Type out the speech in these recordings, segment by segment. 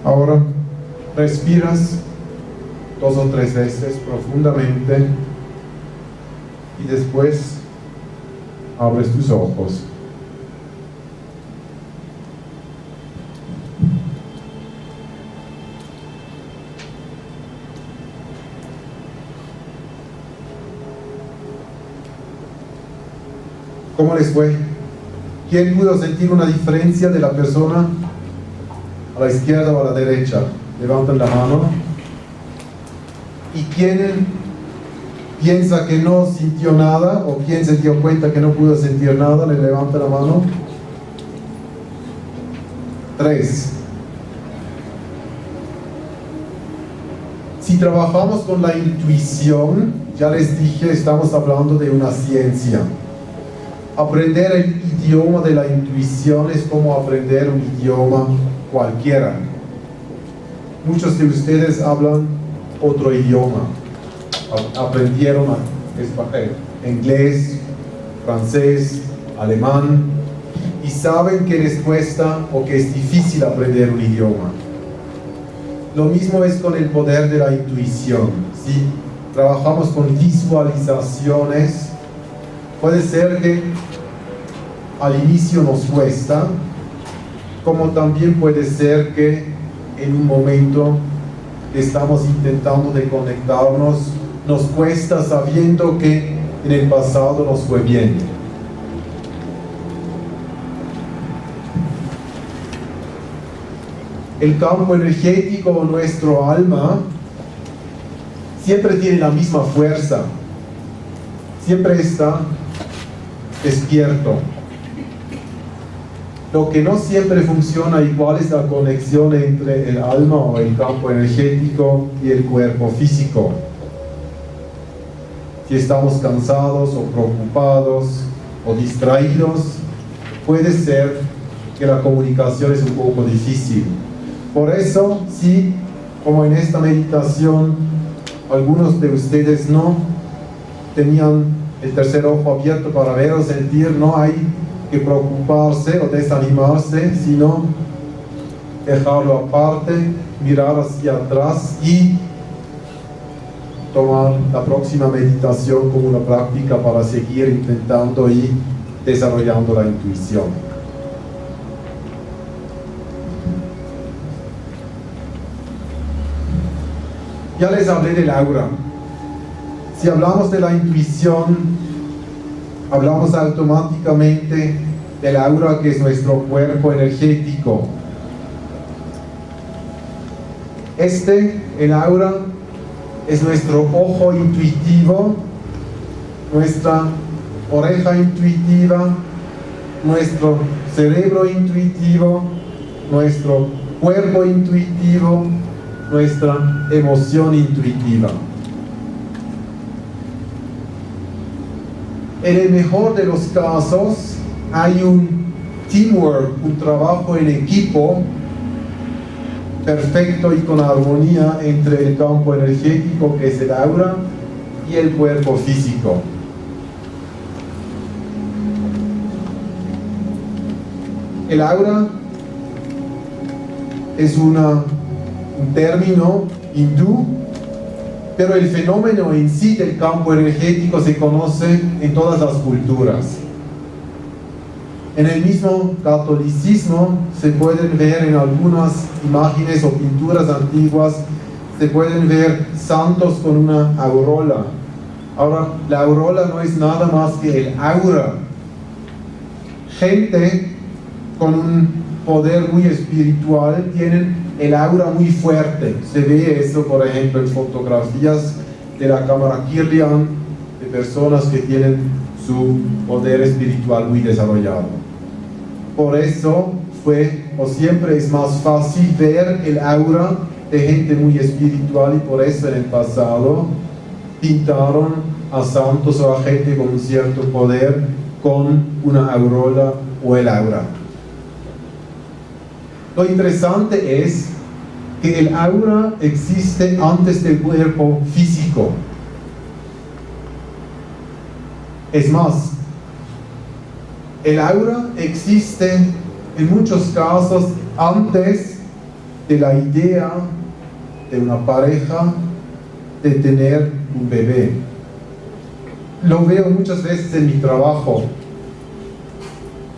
Ahora respiras 2 o 3 veces profundamente y después abres tus ojos. ¿Cómo les fue? ¿Quién pudo sentir una diferencia de la persona a la izquierda o a la derecha? Levanten la mano. ¿Y quién piensa que no sintió nada o quién se dio cuenta que no pudo sentir nada? Le levanta la mano. 3. Si trabajamos con la intuición, ya les dije, estamos hablando de una ciencia. Aprender el idioma de la intuición es como aprender un idioma cualquiera. Muchos de ustedes hablan otro idioma. Aprendieron inglés, francés, alemán y saben que les cuesta o que es difícil aprender un idioma. Lo mismo es con el poder de la intuición. Si trabajamos con visualizaciones, puede ser que al inicio nos cuesta, como también puede ser que en un momento que estamos intentando de conectarnos, nos cuesta sabiendo que en el pasado nos fue bien. El campo energético o nuestro alma siempre tiene la misma fuerza, siempre está despierto. Lo que no siempre funciona igual es la conexión entre el alma o el campo energético y el cuerpo físico. Si estamos cansados o preocupados o distraídos, puede ser que la comunicación es un poco difícil. Por eso, si, como en esta meditación, algunos de ustedes no tenían el tercer ojo abierto para ver o sentir, no hay que preocuparse o desanimarse, sino dejarlo aparte, mirar hacia atrás y tomar la próxima meditación como una práctica para seguir intentando y desarrollando la intuición. Ya les hablé del aura. Si hablamos de la intuición, hablamos automáticamente del aura, que es nuestro cuerpo energético. El aura, es nuestro ojo intuitivo, nuestra oreja intuitiva, nuestro cerebro intuitivo, nuestro cuerpo intuitivo, nuestra emoción intuitiva. En el mejor de los casos hay un teamwork, un trabajo en equipo perfecto y con armonía entre el campo energético, que es el aura, y el cuerpo físico. El aura es un término hindú, pero el fenómeno en sí del campo energético se conoce en todas las culturas. En el mismo catolicismo se pueden ver en algunas imágenes o pinturas antiguas, se pueden ver santos con una aureola. Ahora, la aureola no es nada más que el aura. Gente con un poder muy espiritual tienen el aura muy fuerte. Se ve eso, por ejemplo, en fotografías de la cámara Kirlian, de personas que tienen su poder espiritual muy desarrollado. Por eso siempre es más fácil ver el aura de gente muy espiritual, y por eso en el pasado pintaron a santos o a gente con un cierto poder con una aureola o el aura. Lo interesante es que el aura existe antes del cuerpo físico. Es más, el aura existe en muchos casos antes de la idea de una pareja de tener un bebé. Lo veo muchas veces en mi trabajo,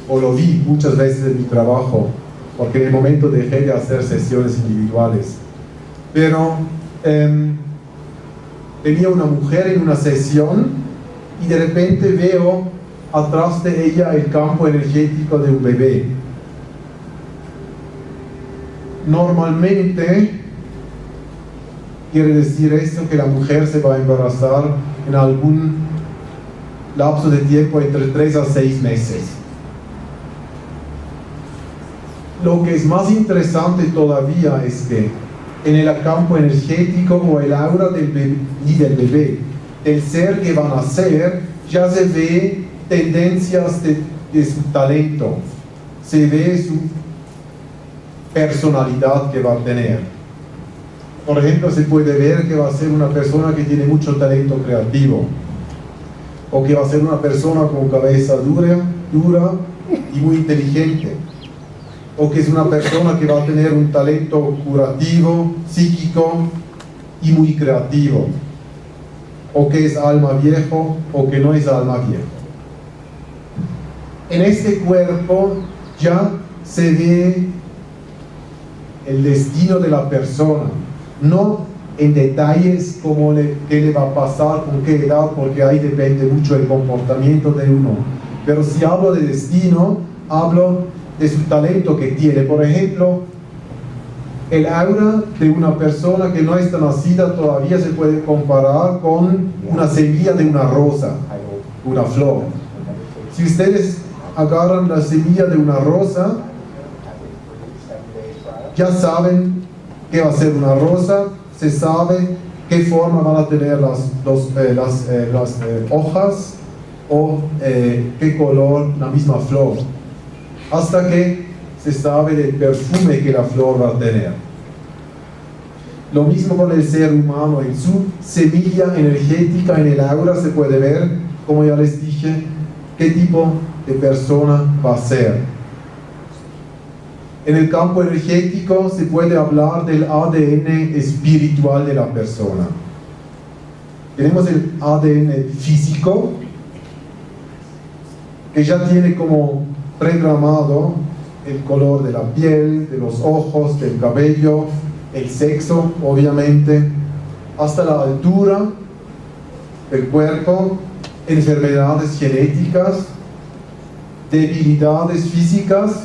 o lo vi muchas veces en mi trabajo, porque en el momento dejé de hacer sesiones individuales. Pero tenía una mujer en una sesión y de repente veo atrás de ella el campo energético de un bebé. Normalmente quiere decir esto que la mujer se va a embarazar en algún lapso de tiempo entre 3 a 6 meses. Lo que es más interesante todavía es que en el campo energético o el aura del bebé, del ser que van a ser, ya se ve tendencias de su talento, se ve su personalidad que va a tener. Por ejemplo, se puede ver que va a ser una persona que tiene mucho talento creativo, o que va a ser una persona con cabeza dura y muy inteligente, o que es una persona que va a tener un talento curativo, psíquico y muy creativo, o que es alma viejo o que no es alma viejo. En este cuerpo ya se ve el destino de la persona, no en detalles como qué le va a pasar, con qué edad, porque ahí depende mucho el comportamiento de uno. Pero si hablo de destino, hablo de su talento que tiene. Por ejemplo, el aura de una persona que no está nacida todavía se puede comparar con una semilla de una rosa, una flor. Si ustedes agarran la semilla de una rosa, ya saben qué va a ser una rosa, se sabe qué forma van a tener las hojas o qué color la misma flor, hasta que se sabe del perfume que la flor va a tener. Lo mismo con el ser humano, en su semilla energética, en el aura se puede ver, como ya les dije, qué tipo de persona va a ser. En el campo energético se puede hablar del ADN espiritual de la persona. Tenemos el ADN físico, que ya tiene como programado el color de la piel, de los ojos, del cabello, el sexo, obviamente, hasta la altura del cuerpo, enfermedades genéticas, debilidades físicas,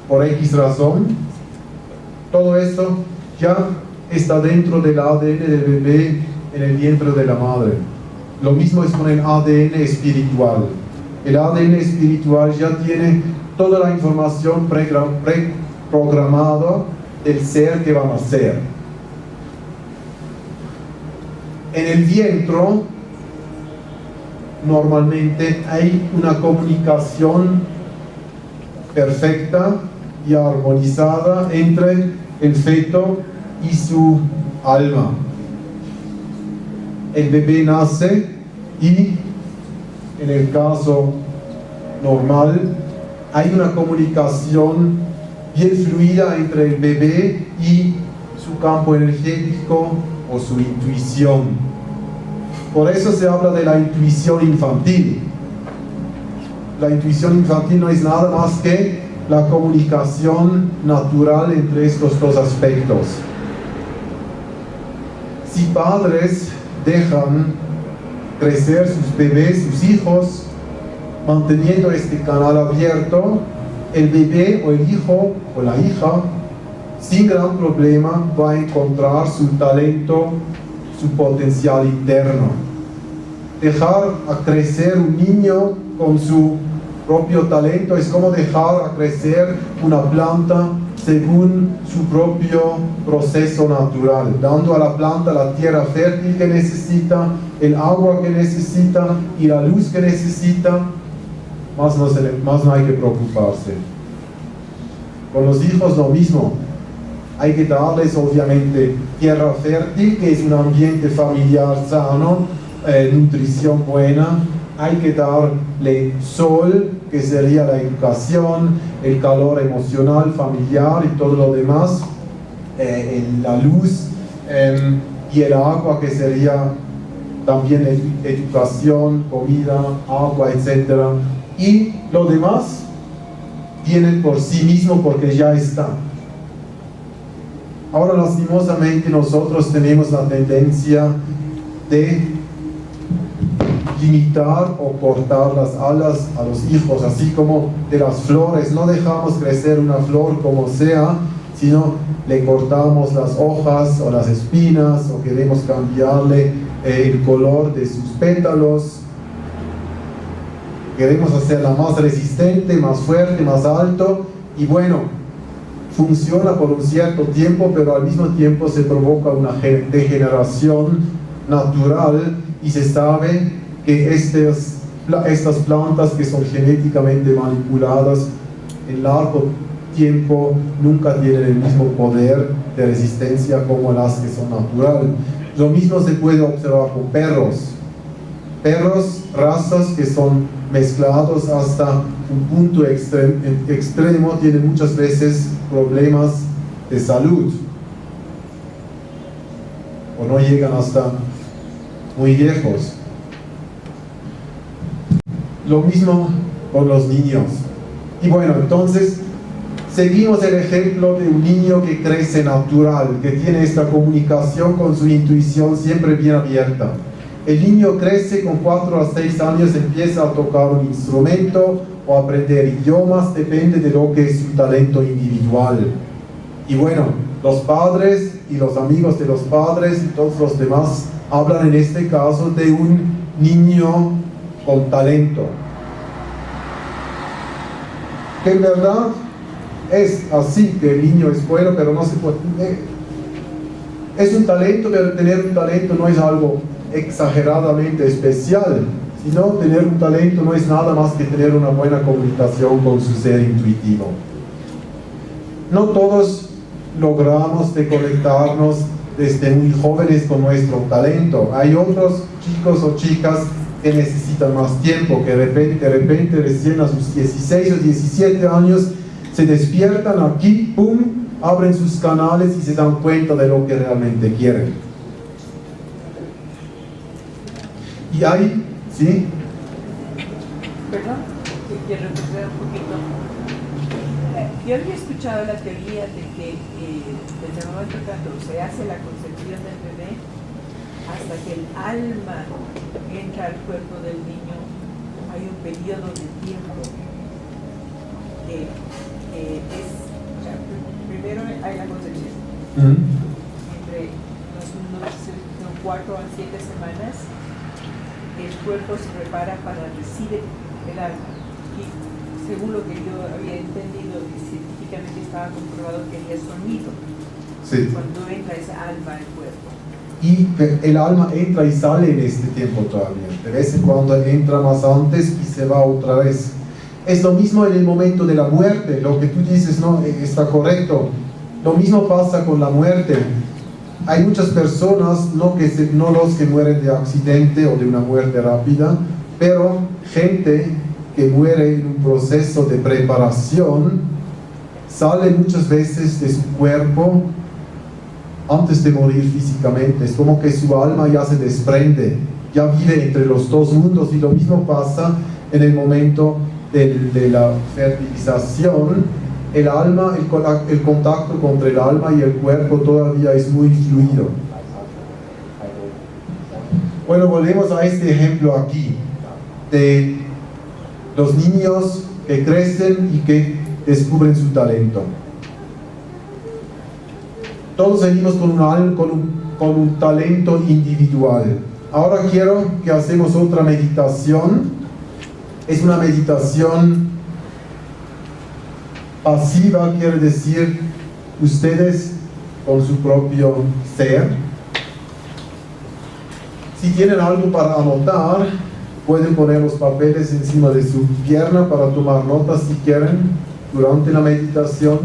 por X razón. Todo esto ya está dentro del ADN del bebé en el vientre de la madre. Lo mismo es con el ADN espiritual. El ADN espiritual ya tiene toda la información preprogramada del ser que van a ser. En el vientre normalmente hay una comunicación perfecta y armonizada entre el feto y su alma. El bebé nace y, en el caso normal, hay una comunicación bien fluida entre el bebé y su campo energético o su intuición. Por eso se habla de la intuición infantil. La intuición infantil no es nada más que la comunicación natural entre estos dos aspectos. Si padres dejan crecer sus bebés, sus hijos, manteniendo este canal abierto, el bebé o el hijo o la hija, sin gran problema, va a encontrar su talento, su potencial interno. Dejar a crecer un niño con su propio talento es como dejar a crecer una planta según su propio proceso natural, dando a la planta la tierra fértil que necesita, el agua que necesita y la luz que necesita. Más no hay que preocuparse. Con los hijos lo mismo. Hay que darles obviamente tierra fértil, que es un ambiente familiar sano, nutrición buena, hay que darle sol, que sería la educación, el calor emocional, familiar y todo lo demás, la luz y el agua, que sería también educación, comida, agua, etc. Y lo demás viene por sí mismo porque ya está. Ahora, lastimosamente, nosotros tenemos la tendencia de limitar o cortar las alas a los hijos, así como de las flores. No dejamos crecer una flor como sea, sino le cortamos las hojas o las espinas, o queremos cambiarle el color de sus pétalos. Queremos hacerla más resistente, más fuerte, más alto, y bueno, funciona por un cierto tiempo, pero al mismo tiempo se provoca una degeneración natural, y se sabe que estas plantas que son genéticamente manipuladas en largo tiempo nunca tienen el mismo poder de resistencia como las que son naturales. Lo mismo se puede observar con perros. Perros, razas que son mezclados hasta un punto extremo, tienen muchas veces problemas de salud, o no llegan hasta muy lejos. Lo mismo con los niños. Y bueno, entonces seguimos el ejemplo de un niño que crece natural, que tiene esta comunicación con su intuición siempre bien abierta. El niño crece con 4 a 6 años, empieza a tocar un instrumento o a aprender idiomas, depende de lo que es su talento individual. Y bueno, los padres y los amigos de los padres y todos los demás hablan en este caso de un niño con talento, que en verdad es así, que el niño es bueno, pero no se puede, es un talento, pero tener un talento no es algo exageradamente especial, sino tener un talento no es nada más que tener una buena comunicación con su ser intuitivo. No todos logramos de conectarnos desde muy jóvenes con nuestro talento. Hay otros chicos o chicas que necesitan más tiempo, que de repente recién a sus 16 o 17 años se despiertan aquí, ¡pum!, abren sus canales y se dan cuenta de lo que realmente quieren. Y hay, ¿sí? Perdón, quiero retroceder un poquito. Yo había escuchado la teoría de que desde el momento cuando se hace la concepción del bebé hasta que el alma entra al cuerpo del niño, hay un periodo de tiempo que es, o sea, primero hay la concepción, entre son 4 a 7 semanas, el cuerpo se prepara para recibir el alma. Y según lo que yo había entendido, y científicamente estaba comprobado que ella es sonido, Sí. cuando entra esa alma al cuerpo. Y el alma entra y sale en este tiempo todavía. De vez en cuando entra más antes y se va otra vez. Es lo mismo en el momento de la muerte. Lo que tú dices no está correcto. Lo mismo pasa con la muerte. Hay muchas personas, no los que mueren de accidente o de una muerte rápida, pero gente que muere en un proceso de preparación, sale muchas veces de su cuerpo antes de morir físicamente. Es como que su alma ya se desprende, ya vive entre los dos mundos. Y lo mismo pasa en el momento de la fertilización. El alma, el contacto entre el alma y el cuerpo todavía es muy fluido. Bueno, volvemos a este ejemplo aquí de los niños que crecen y que descubren su talento. Todos venimos con un talento individual. Ahora quiero que hacemos otra meditación. Es una meditación pasiva, quiere decir ustedes con su propio ser. Si tienen algo para anotar, pueden poner los papeles encima de su pierna para tomar notas si quieren durante la meditación.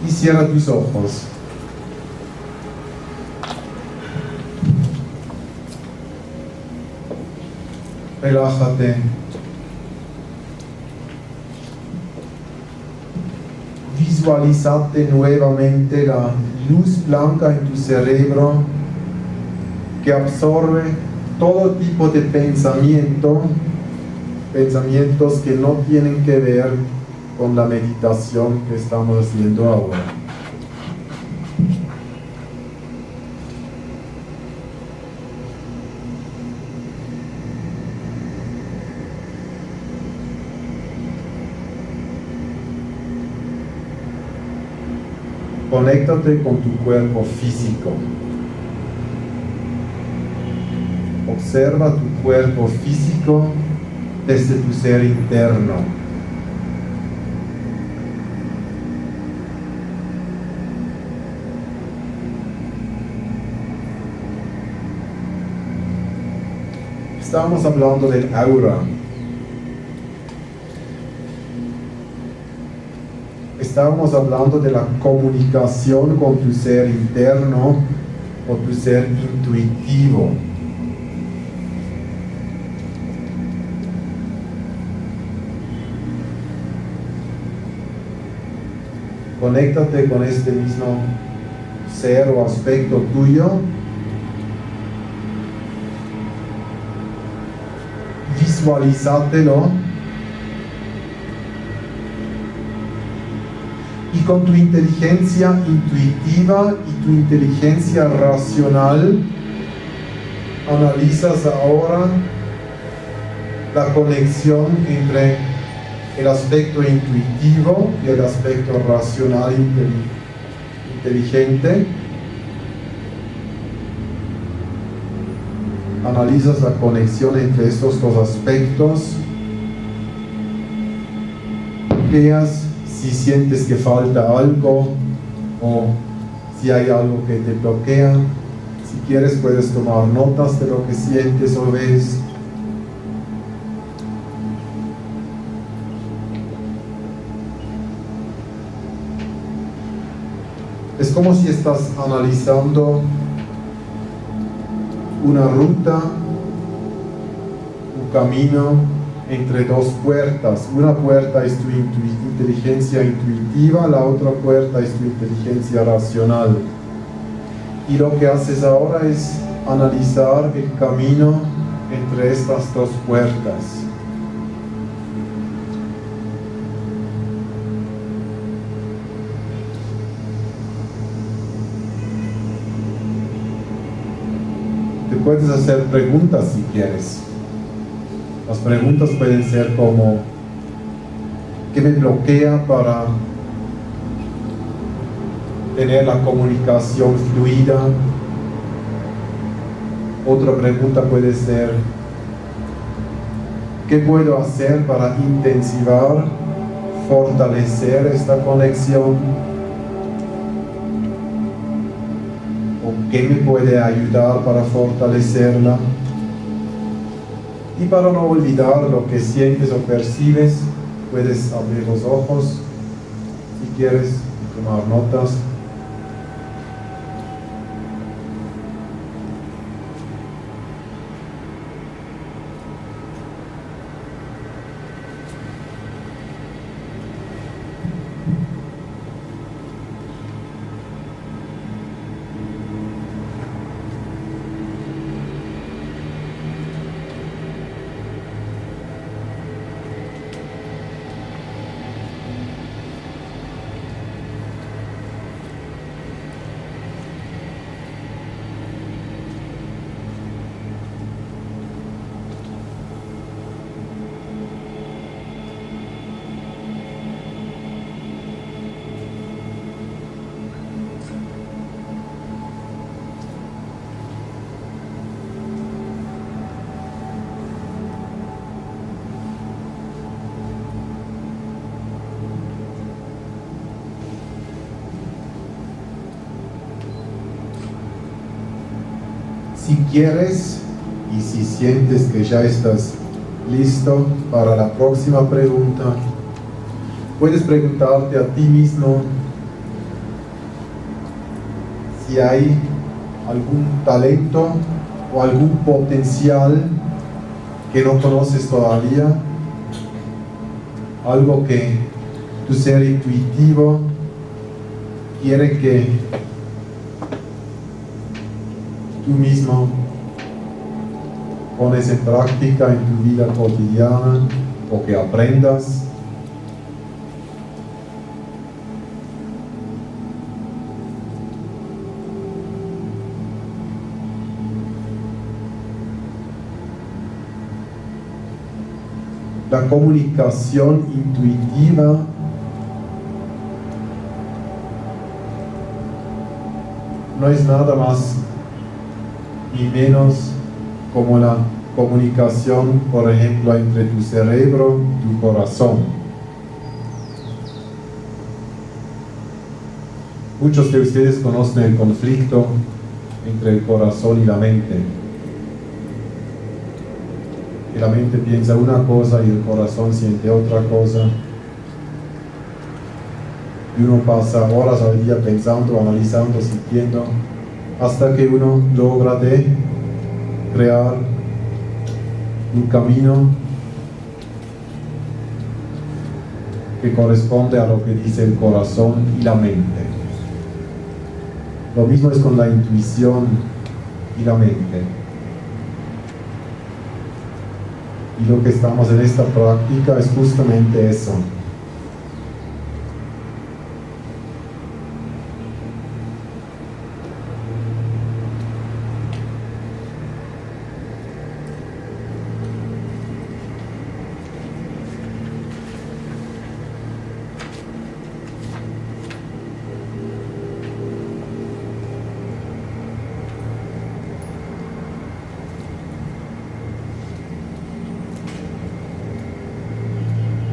Y Cierra tus ojos. Relájate. Visualizate nuevamente la luz blanca en tu cerebro que absorbe todo tipo de pensamientos que no tienen que ver con la meditación que estamos haciendo ahora. Conéctate con tu cuerpo físico. Observa tu cuerpo físico desde tu ser interno. Estamos hablando del aura. Estábamos hablando de la comunicación con tu ser interno o tu ser intuitivo. Conéctate con este mismo ser o aspecto tuyo. Visualízatelo. Y con tu inteligencia intuitiva y tu inteligencia racional, analizas ahora la conexión entre el aspecto intuitivo y el aspecto racional inteligente. Analizas la conexión entre estos dos aspectos. Veas si sientes que falta algo o si hay algo que te bloquea. Si quieres puedes tomar notas de lo que sientes o ves. Es como si estás analizando una ruta, un camino entre dos puertas. Una puerta es tu inteligencia intuitiva, la otra puerta es tu inteligencia racional. Y lo que haces ahora es analizar el camino entre estas dos puertas. Te puedes hacer preguntas si quieres. Las preguntas pueden ser como: ¿qué me bloquea para tener la comunicación fluida? Otra pregunta puede ser: ¿qué puedo hacer para intensivar, fortalecer esta conexión? ¿O qué me puede ayudar para fortalecerla? Y para no olvidar lo que sientes o percibes, puedes abrir los ojos si quieres y tomar notas. Si quieres y si sientes que ya estás listo para la próxima pregunta, puedes preguntarte a ti mismo: si hay algún talento o algún potencial que no conoces todavía, algo que tu ser intuitivo quiere que tú mismo pones en práctica en tu vida cotidiana o que aprendas. La comunicación intuitiva no es nada más ni menos como la comunicación, por ejemplo, entre tu cerebro y tu corazón. Muchos de ustedes conocen el conflicto entre el corazón y la mente. Que la mente piensa una cosa y el corazón siente otra cosa. Y uno pasa horas al día pensando, analizando, sintiendo, hasta que uno logra de crear un camino que corresponde a lo que dice el corazón y la mente. Lo mismo es con la intuición y la mente. Y lo que estamos en esta práctica es justamente eso.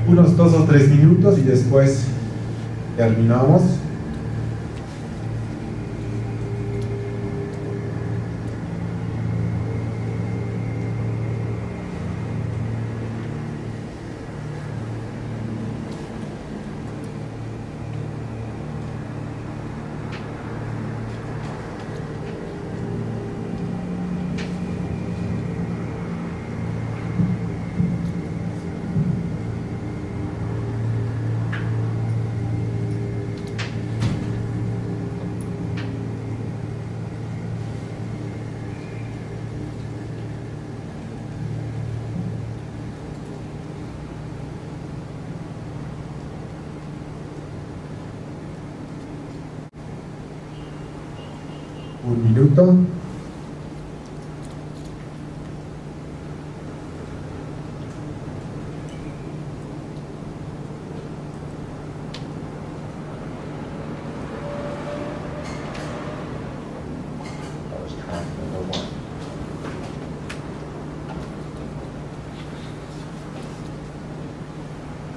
Unos 2 o 3 minutos y después terminamos. Un minuto.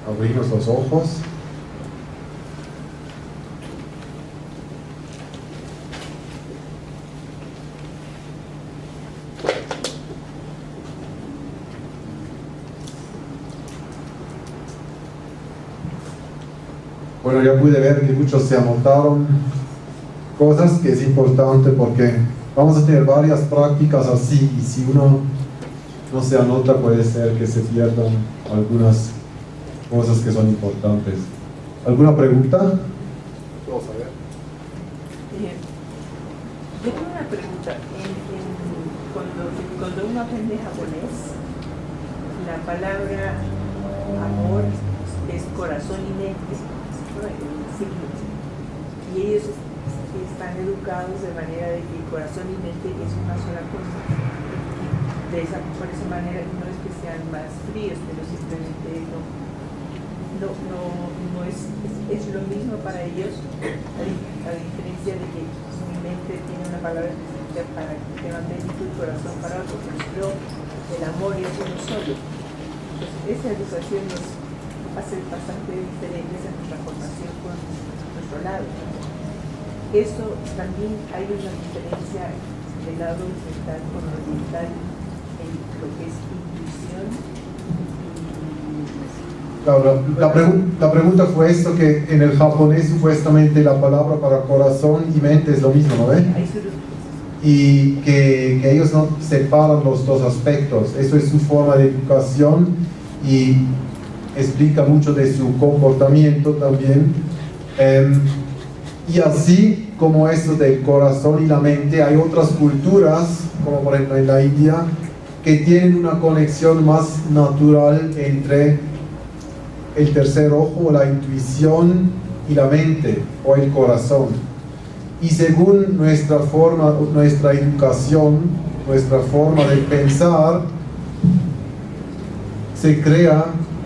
Abrimos los ojos. Bueno, ya pude ver que muchos se anotaron cosas, que es importante porque vamos a tener varias prácticas así y si uno no se anota puede ser que se pierdan algunas cosas que son importantes. ¿Alguna pregunta? Vamos a ver. Yo tengo una pregunta. Cuando uno aprende japonés, la palabra amor es corazón y mente, ¿no? Y ellos están educados de manera de que corazón y mente es una sola cosa. Por esa manera no es que sean más fríos, pero simplemente no es lo mismo para ellos, a diferencia de que mi mente tiene una palabra específica para que mente y tu corazón para otro, pero el amor es uno solo. Entonces, esa educación nos hace bastante diferentes en nuestra formación con nuestro lado. Eso también hay una diferencia del lado occidental con lo oriental en lo que es intuición y La pregunta fue esto, que en el japonés supuestamente la palabra para corazón y mente es lo mismo, ¿no ve? Y que ellos no separan los dos aspectos. Eso es su forma de educación y explica mucho de su comportamiento también. Y así como eso del corazón y la mente, hay otras culturas, como por ejemplo en la India, que tienen una conexión más natural entre el tercer ojo, la intuición y la mente o el corazón. Y según nuestra forma, nuestra educación, nuestra forma de pensar, se crea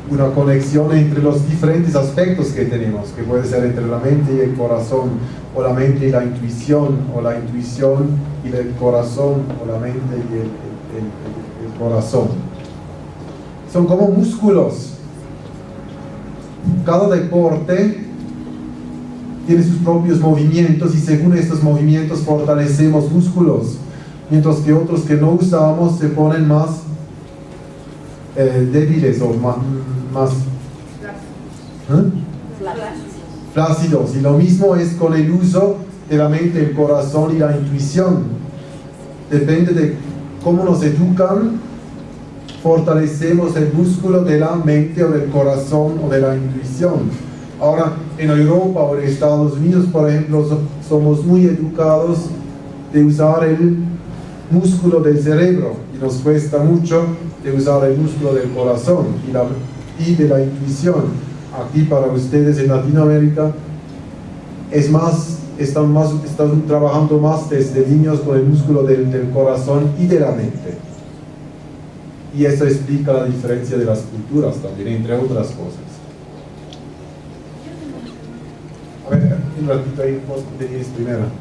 una conexión entre los diferentes aspectos que tenemos, que puede ser entre la mente y el corazón, o la mente y la intuición, o la intuición y el corazón, o la mente y el corazón. Son como músculos. Cada deporte tiene sus propios movimientos y según estos movimientos fortalecemos músculos, mientras que otros que no usamos se ponen más débiles o más flácidos. Y lo mismo es con el uso de la mente, el corazón y la intuición. Depende de cómo nos educan, fortalecemos el músculo de la mente o del corazón o de la intuición. Ahora, en Europa o en Estados Unidos, por ejemplo, somos muy educados de usar el músculo del cerebro y nos cuesta mucho de usar el músculo del corazón y de la intuición. Aquí para ustedes en Latinoamérica están trabajando más desde niños con el músculo del corazón y de la mente. Y eso explica la diferencia de las culturas también, entre otras cosas. A ver, un ratito ahí, vos tenías primero.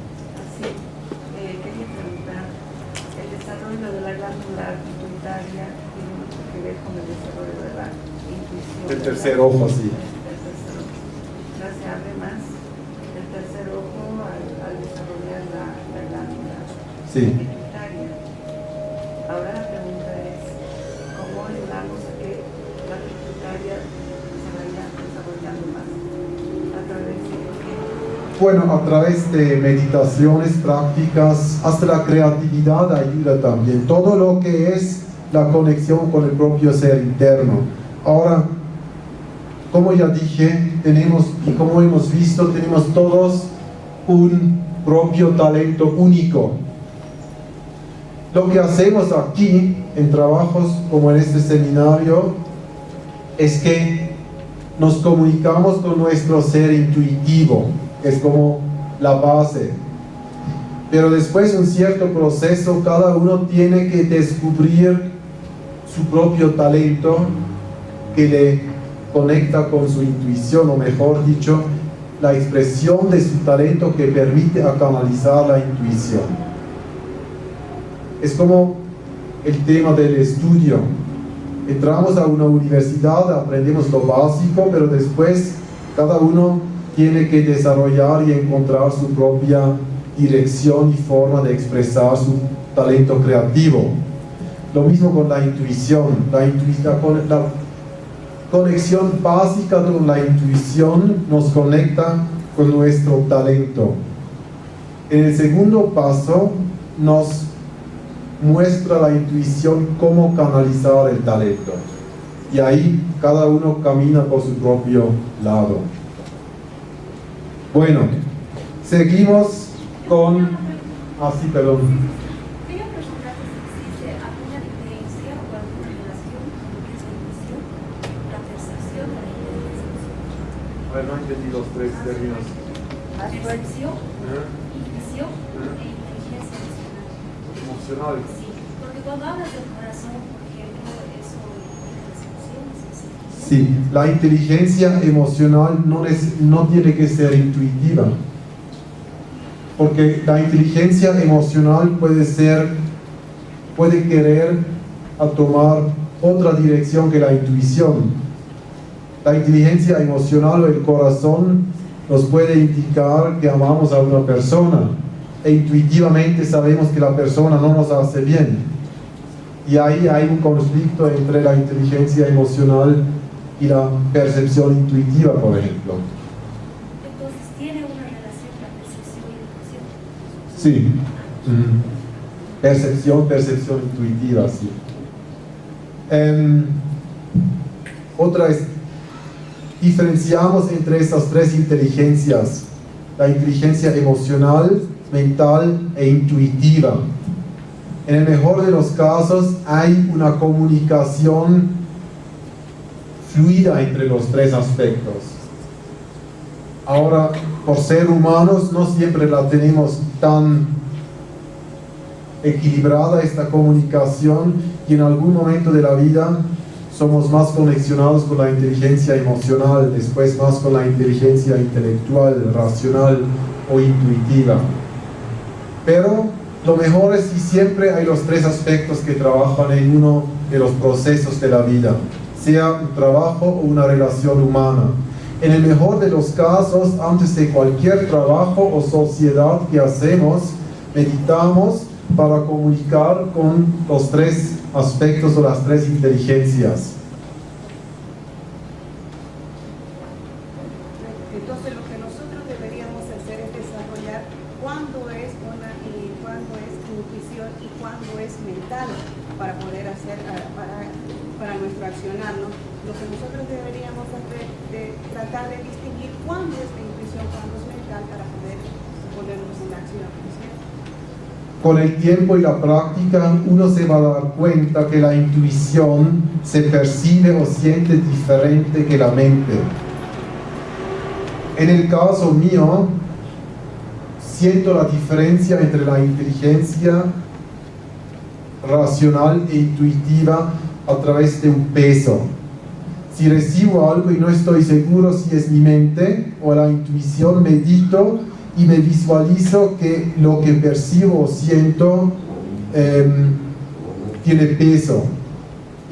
Sí, quería preguntar, el desarrollo de la glándula pituitaria tiene mucho que ver con el desarrollo de la intuición. El tercer ojo, sí. El tercer ojo. Ya se abre más el tercer ojo al desarrollar la glándula pituitaria. Ahora la pregunta es, ¿cómo ayudamos a que la pituitaria se vaya desarrollando más? ¿A través de qué? Bueno, a través de meditaciones, prácticas, hasta la creatividad ayuda también. Todo lo que es la conexión con el propio ser interno. Ahora, como ya dije, tenemos, y como hemos visto, tenemos todos un propio talento único. Lo que hacemos aquí, en trabajos como en este seminario, es que nos comunicamos con nuestro ser intuitivo, que es como la base. Pero después de un cierto proceso, cada uno tiene que descubrir su propio talento que le conecta con su intuición, o mejor dicho, la expresión de su talento que permite canalizar la intuición. Es como el tema del estudio. Entramos a una universidad, aprendemos lo básico, pero después cada uno tiene que desarrollar y encontrar su propia dirección y forma de expresar su talento creativo. Lo mismo con la intuición. La conexión básica con la intuición nos conecta con nuestro talento. En el segundo paso nos muestra la intuición cómo canalizar el talento. Y ahí cada uno camina por su propio lado. Bueno, seguimos con... sí, perdón. Quería preguntar si existe alguna diferencia o alguna relación entre la intuición, la percepción y la inteligencia emocional. A ver, no entendí los tres términos. Percepción, intuición e inteligencia emocional. Emocional. Sí, porque cuando hablas del corazón, por ejemplo, eso implica las emociones. Sí, la inteligencia emocional no tiene que ser intuitiva, porque la inteligencia emocional puede querer tomar otra dirección que la intuición. La inteligencia emocional o el corazón nos puede indicar que amamos a una persona e intuitivamente sabemos que la persona no nos hace bien. Y ahí hay un conflicto entre la inteligencia emocional y la percepción intuitiva, por ejemplo. Entonces, ¿tiene una relación la percepción y la intuición? Sí. Percepción intuitiva, sí. Otra es, diferenciamos entre estas tres inteligencias, la inteligencia emocional, mental e intuitiva. En el mejor de los casos hay una comunicación fluida entre los tres aspectos. Ahora, por ser humanos, no siempre la tenemos tan equilibrada esta comunicación, y en algún momento de la vida somos más conexionados con la inteligencia emocional, después más con la inteligencia intelectual, racional o intuitiva. Pero lo mejor es si siempre hay los tres aspectos que trabajan en uno de los procesos de la vida, sea un trabajo o una relación humana. En el mejor de los casos, antes de cualquier trabajo o sociedad que hacemos, meditamos para comunicar con los tres aspectos o las tres inteligencias. Entonces lo que nosotros deberíamos hacer es desarrollar cuándo es intuición y cuándo es mental para poder hacer, para nuestro accionar, ¿no? Lo que nosotros deberíamos hacer de tratar de distinguir cuándo es la intuición, cuándo es mental, para poder ponernos en acción, ¿no es cierto? Con el tiempo y la práctica, uno se va a dar cuenta que la intuición se percibe o siente diferente que la mente. En el caso mío, siento la diferencia entre la inteligencia racional e intuitiva a través de un peso. Si recibo algo y no estoy seguro si es mi mente o la intuición, medito y me visualizo que lo que percibo o siento tiene peso.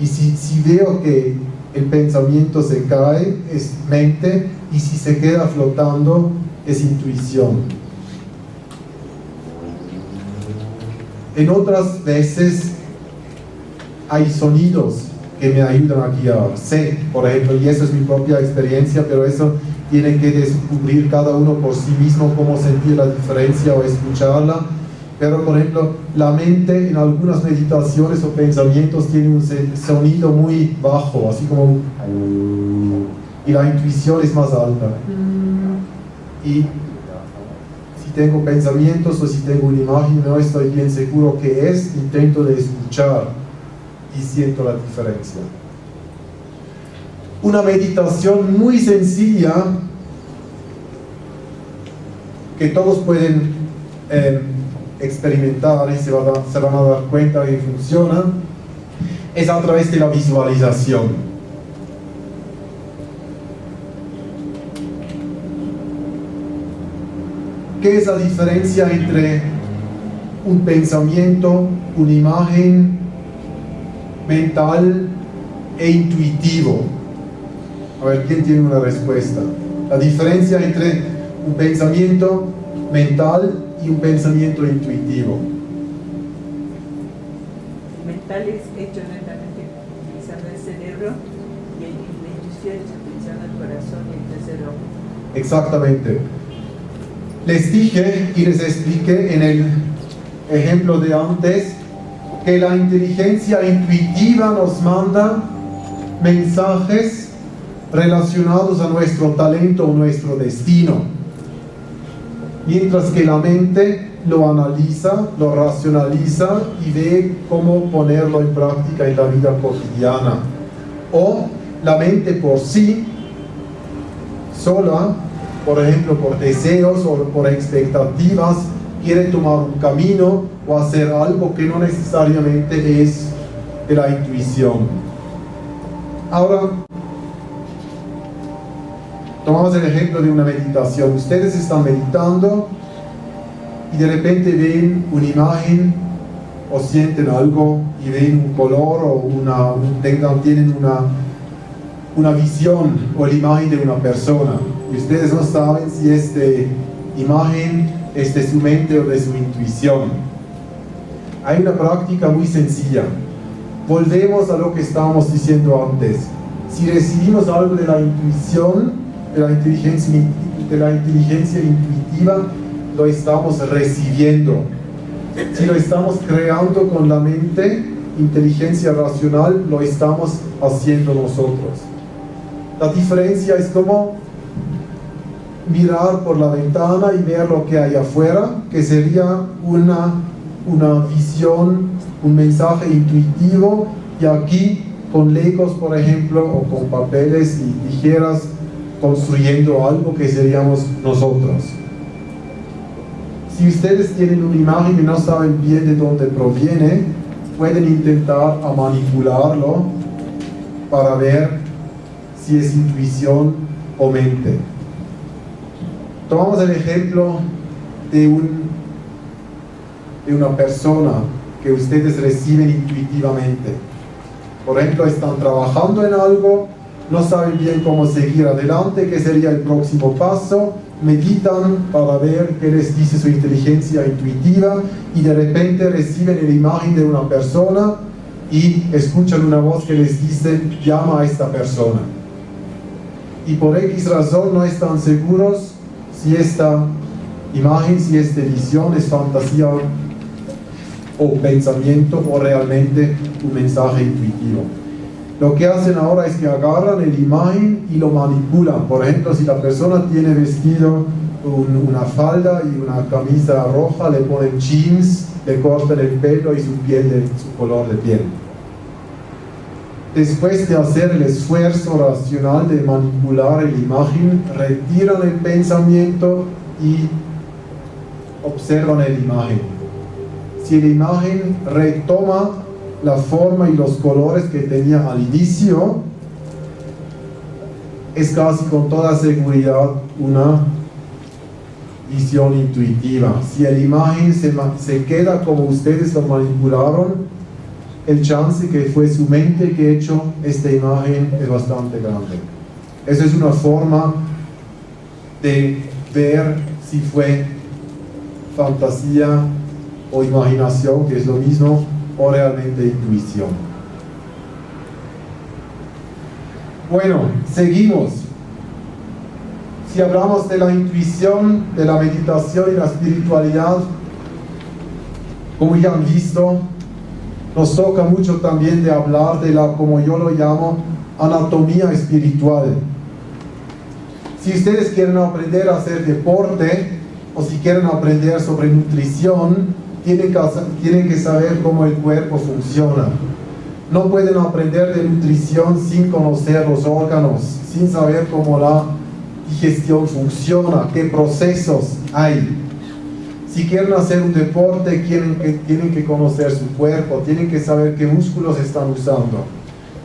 Y si veo que el pensamiento se cae, es mente, y si se queda flotando, es intuición. En otras veces hay sonidos que me ayudan a guiar. Sé, por ejemplo, y eso es mi propia experiencia, pero eso tiene que descubrir cada uno por sí mismo cómo sentir la diferencia o escucharla. Pero, por ejemplo, la mente en algunas meditaciones o pensamientos tiene un sonido muy bajo, así como y la intuición es más alta. Y si tengo pensamientos o si tengo una imagen no estoy bien seguro qué es, intento de escuchar y siento la diferencia. Una meditación muy sencilla que todos pueden experimentar y se van a dar cuenta que funciona, es a través de la visualización. ¿Qué es la diferencia entre un pensamiento, una imagen mental e intuitivo? A ver, ¿quién tiene una respuesta? La diferencia entre un pensamiento mental y un pensamiento intuitivo. Mental es hecho netamente utilizando el cerebro y la intuición es utilizando el corazón y el tercer ojo. Exactamente. Les dije y les expliqué en el ejemplo de antes que la inteligencia intuitiva nos manda mensajes relacionados a nuestro talento o nuestro destino, mientras que la mente lo analiza, lo racionaliza y ve cómo ponerlo en práctica en la vida cotidiana. O la mente por sí sola, por ejemplo por deseos o por expectativas, quiere tomar un camino o hacer algo que no necesariamente es de la intuición. Ahora, tomamos el ejemplo de una meditación. Ustedes están meditando y de repente ven una imagen o sienten algo y ven un color o tienen una visión o la imagen de una persona. Y ustedes no saben si es de imagen, es de su mente o de su intuición. Hay una práctica muy sencilla. Volvemos a lo que estábamos diciendo antes. Si recibimos algo de la intuición, de la inteligencia intuitiva, lo estamos recibiendo. Si lo estamos creando con la mente, inteligencia racional, lo estamos haciendo nosotros. La diferencia es como mirar por la ventana y ver lo que hay afuera, que sería una visión, un mensaje intuitivo, y aquí con legos, por ejemplo, o con papeles y tijeras, construyendo algo que seríamos nosotros. Si ustedes tienen una imagen y no saben bien de dónde proviene, pueden intentar a manipularlo para ver si es intuición o mente. Tomamos el ejemplo de una persona que ustedes reciben intuitivamente. Por ejemplo, están trabajando en algo, no saben bien cómo seguir adelante, qué sería el próximo paso, meditan para ver qué les dice su inteligencia intuitiva, y de repente reciben la imagen de una persona y escuchan una voz que les dice: llama a esta persona. Y por X razón no están seguros si esta imagen, si esta visión es fantasía o pensamiento o realmente un mensaje intuitivo. Lo que hacen ahora es que agarran la imagen y lo manipulan. Por ejemplo, si la persona tiene vestido una falda y una camisa roja, le ponen jeans, le cortan el pelo y su color de piel. Después de hacer el esfuerzo racional de manipular la imagen, retiran el pensamiento y observan la imagen. Si la imagen retoma la forma y los colores que tenía al inicio, es casi con toda seguridad una visión intuitiva. Si la imagen se queda como ustedes lo manipularon, el chance que fue su mente que ha hecho esta imagen es bastante grande. Esa es una forma de ver si fue fantasía o imaginación, que es lo mismo, o realmente intuición. Bueno, seguimos. Si hablamos de la intuición, de la meditación y la espiritualidad, como ya han visto, nos toca mucho también de hablar de la, como yo lo llamo, anatomía espiritual. Si ustedes quieren aprender a hacer deporte, o si quieren aprender sobre nutrición, tienen que saber cómo el cuerpo funciona. No pueden aprender de nutrición sin conocer los órganos, sin saber cómo la digestión funciona, qué procesos hay. Si quieren hacer un deporte, tienen que conocer su cuerpo, tienen que saber qué músculos están usando,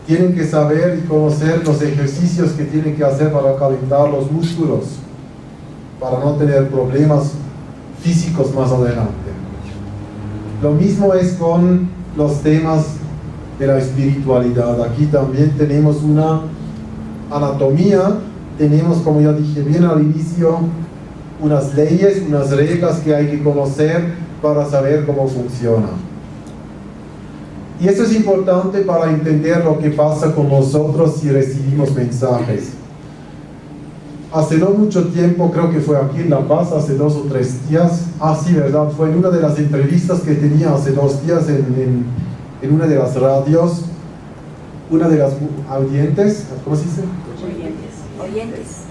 tienen que saber y conocer los ejercicios que tienen que hacer para calentar los músculos, para no tener problemas físicos más adelante. Lo mismo es con los temas de la espiritualidad. Aquí también tenemos una anatomía, tenemos, como ya dije bien al inicio, unas leyes, unas reglas que hay que conocer para saber cómo funciona. Y eso es importante para entender lo que pasa con nosotros si recibimos mensajes. Hace no mucho tiempo, creo que fue aquí en La Paz, hace 2 o 3 días, sí, ¿verdad? Fue en una de las entrevistas que tenía hace 2 días en una de las radios, una de las oyentes, ¿cómo se dice? Oyentes.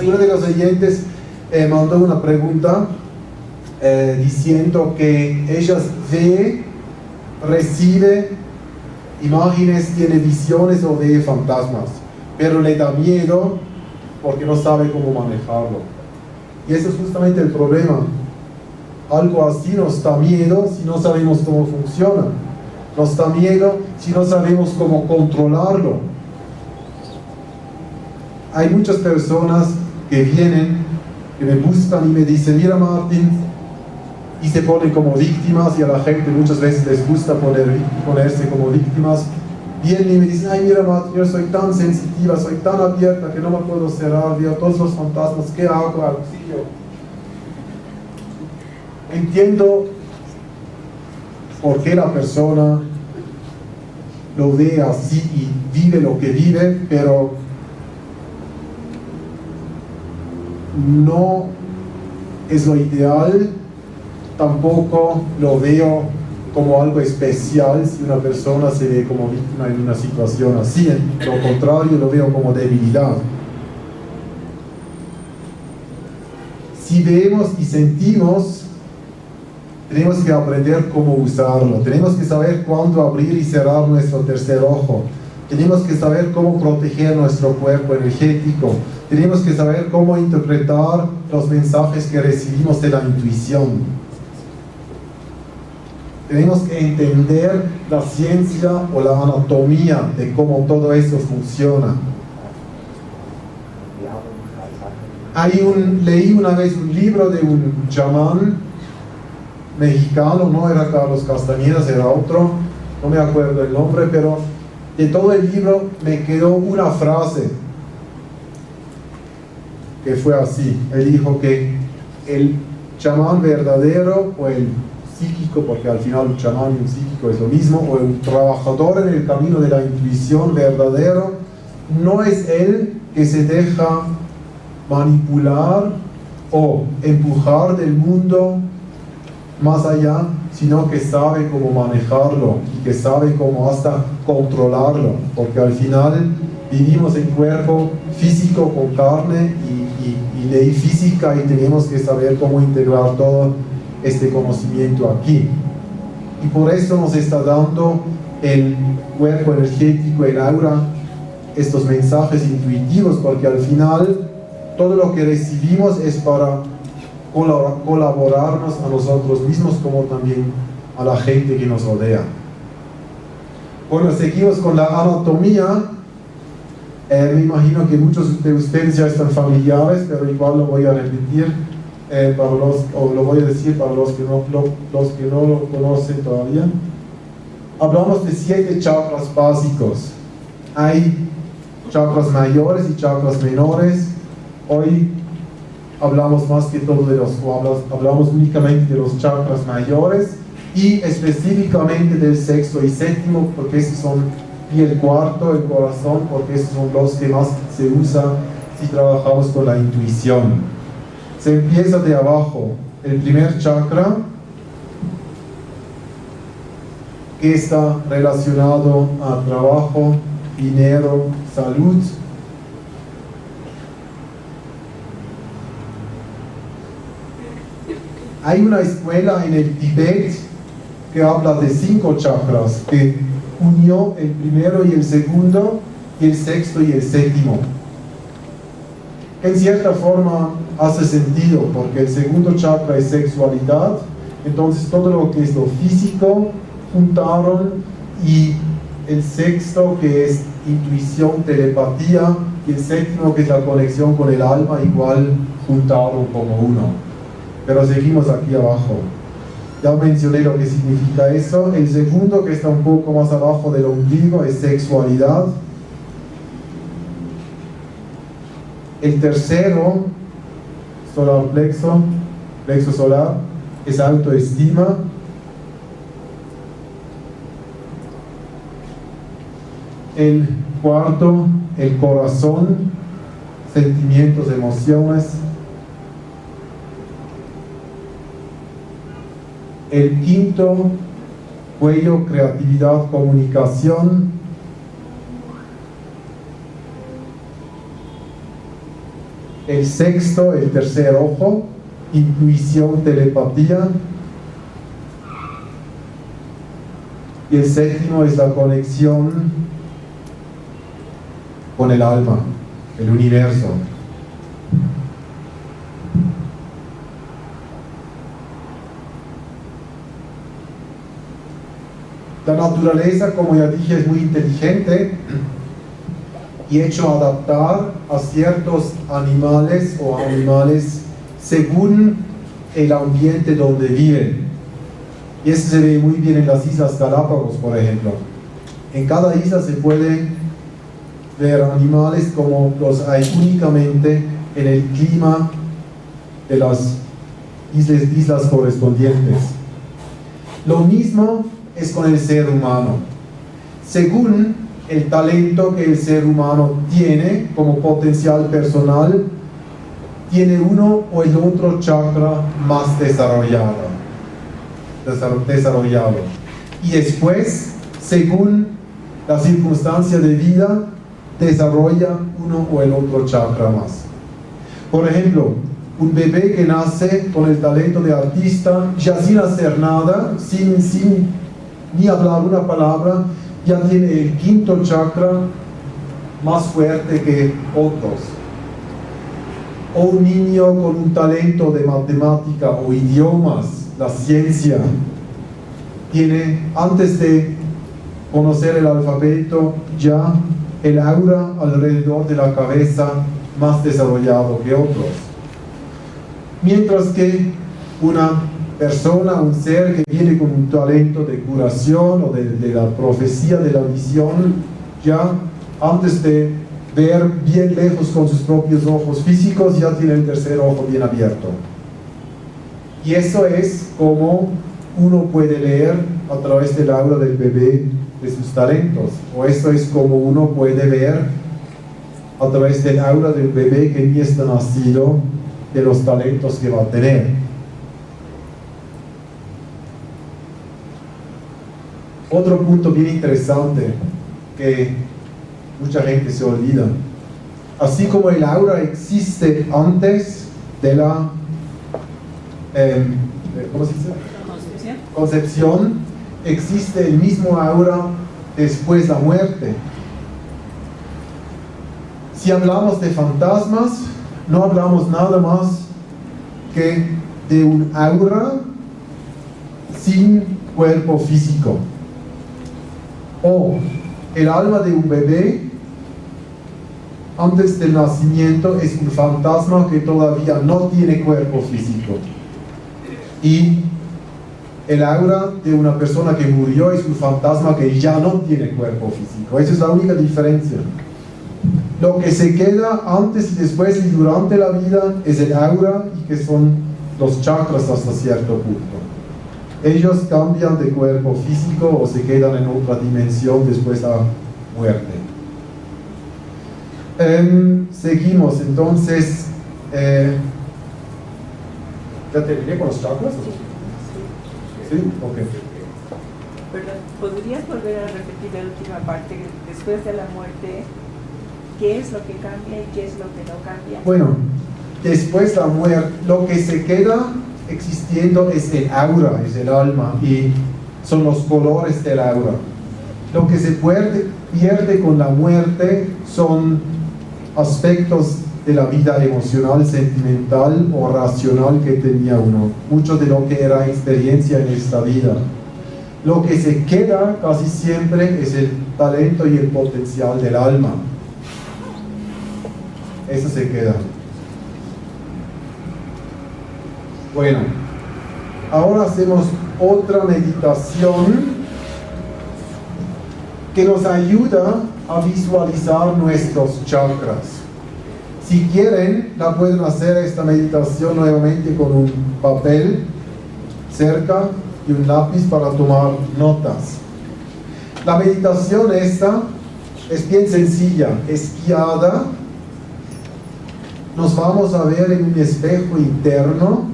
Uno de los oyentes mandó una pregunta diciendo que ella recibe imágenes, tiene visiones o ve fantasmas, pero le da miedo porque no sabe cómo manejarlo. Y eso es justamente el problema. Algo así nos da miedo si no sabemos cómo funciona. Nos da miedo si no sabemos cómo controlarlo. Hay muchas personas que vienen, que me buscan y me dicen: mira, Martín, y se ponen como víctimas, y a la gente muchas veces les gusta ponerse como víctimas. Vienen y me dicen: ay, mira, Martín, yo soy tan sensitiva, soy tan abierta que no me puedo cerrar, veo todos los fantasmas, ¿qué hago? Auxilio. Entiendo por qué la persona lo ve así y vive lo que vive, pero no es lo ideal. Tampoco lo veo como algo especial si una persona se ve como víctima en una situación así. Lo contrario, lo veo como debilidad. Si vemos y sentimos, tenemos que aprender cómo usarlo. Tenemos que saber cuándo abrir y cerrar nuestro tercer ojo. Tenemos que saber cómo proteger nuestro cuerpo energético. Tenemos que saber cómo interpretar los mensajes que recibimos de la intuición. Tenemos que entender la ciencia o la anatomía de cómo todo eso funciona. Leí una vez un libro de un chamán mexicano, no era Carlos Castañeda, era otro, no me acuerdo el nombre, pero de todo el libro me quedó una frase que fue así. Él dijo que el chamán verdadero o el psíquico, porque al final un chamán y un psíquico es lo mismo, o un trabajador en el camino de la intuición verdadero, no es el que se deja manipular o empujar del mundo más allá, sino que sabe cómo manejarlo y que sabe cómo hasta controlarlo, porque al final vivimos en cuerpo físico con carne y ley física, y tenemos que saber cómo integrar todo este conocimiento aquí. Y por eso nos está dando el cuerpo energético, el aura, estos mensajes intuitivos, porque al final todo lo que recibimos es para colaborarnos a nosotros mismos como también a la gente que nos rodea. Bueno, seguimos con la anatomía. Me imagino que muchos de ustedes ya están familiares, pero igual lo voy a repetir, lo voy a decir para los que no lo conocen todavía. Hablamos de 7 chakras básicos. Hay chakras mayores y chakras menores. Hoy hablamos más que todo hablamos únicamente de los chakras mayores y específicamente del sexto y séptimo, porque esos son, y el cuarto, el corazón, porque esos son los que más se usan si trabajamos con la intuición. Se empieza de abajo. El primer chakra, que está relacionado a trabajo, dinero, salud. Hay una escuela en el Tíbet que habla de 5 chakras, que unió el primero y el segundo, y el sexto y el séptimo. En cierta forma hace sentido, porque el segundo chakra es sexualidad, entonces todo lo que es lo físico juntaron, y el sexto, que es intuición, telepatía, y el séptimo, que es la conexión con el alma, igual juntaron como uno. Pero seguimos aquí abajo. Ya mencioné lo que significa eso. El segundo, que está un poco más abajo del ombligo, es sexualidad. El tercero, solar plexo solar, es autoestima. El cuarto, el corazón, sentimientos, emociones. El quinto, cuello, creatividad, comunicación. El sexto, el tercer ojo, intuición, telepatía. Y el séptimo es la conexión con el alma, el universo. La naturaleza, como ya dije, es muy inteligente y hecho a adaptar a ciertos animales según el ambiente donde viven. Y eso se ve muy bien en las Islas Galápagos, por ejemplo. En cada isla se pueden ver animales como los hay únicamente en el clima de las islas correspondientes. Lo mismo es con el ser humano. según el talento que el ser humano tiene como potencial personal, tiene uno o el otro chakra más desarrollado. Y después, según la circunstancia de vida, desarrolla uno o el otro chakra más. Por ejemplo, un bebé que nace con el talento de artista, ya sin hacer nada, sin ni hablar una palabra, ya tiene el quinto chakra más fuerte que otros. O un niño con un talento de matemática o idiomas, la ciencia, tiene, antes de conocer el alfabeto, ya el aura alrededor de la cabeza más desarrollado que otros. Mientras que una persona, un ser que viene con un talento de curación o de la profecía de la visión, ya antes de ver bien lejos con sus propios ojos físicos, ya tiene el tercer ojo bien abierto. Y eso es como uno puede leer a través del aura del bebé de sus talentos, o eso es como uno puede ver a través del aura del bebé que ni está nacido, de los talentos que va a tener. Otro punto bien interesante que mucha gente se olvida: así como el aura existe antes de la ¿cómo se dice? Concepción, existe el mismo aura después de la muerte. Si hablamos de fantasmas, no hablamos nada más que de un aura sin cuerpo físico. O el alma de un bebé antes del nacimiento es un fantasma que todavía no tiene cuerpo físico. Y el aura de una persona que murió es un fantasma que ya no tiene cuerpo físico. Esa es la única diferencia. Lo que se queda antes y después y durante la vida es el aura, y que son los chakras hasta cierto punto. Ellos cambian de cuerpo físico o se quedan en otra dimensión después de la muerte. Seguimos, entonces. ¿Ya terminé con los chakras? ¿Sí? Ok. Perdón, ¿podrías volver a repetir la última parte? Después de la muerte, ¿qué es lo que cambia y qué es lo que no cambia? Bueno, después de la muerte, lo que se queda existiendo es el aura, es el alma, y son los colores del aura. Lo que se pierde con la muerte son aspectos de la vida emocional, sentimental o racional que tenía uno, mucho de lo que era experiencia en esta vida. Lo que se queda casi siempre es el talento y el potencial del alma. Eso se queda. Bueno, ahora hacemos otra meditación que nos ayuda a visualizar nuestros chakras. Si quieren, la pueden hacer esta meditación nuevamente con un papel cerca y un lápiz para tomar notas. La meditación esta es bien sencilla, es guiada. Nos vamos a ver en un espejo interno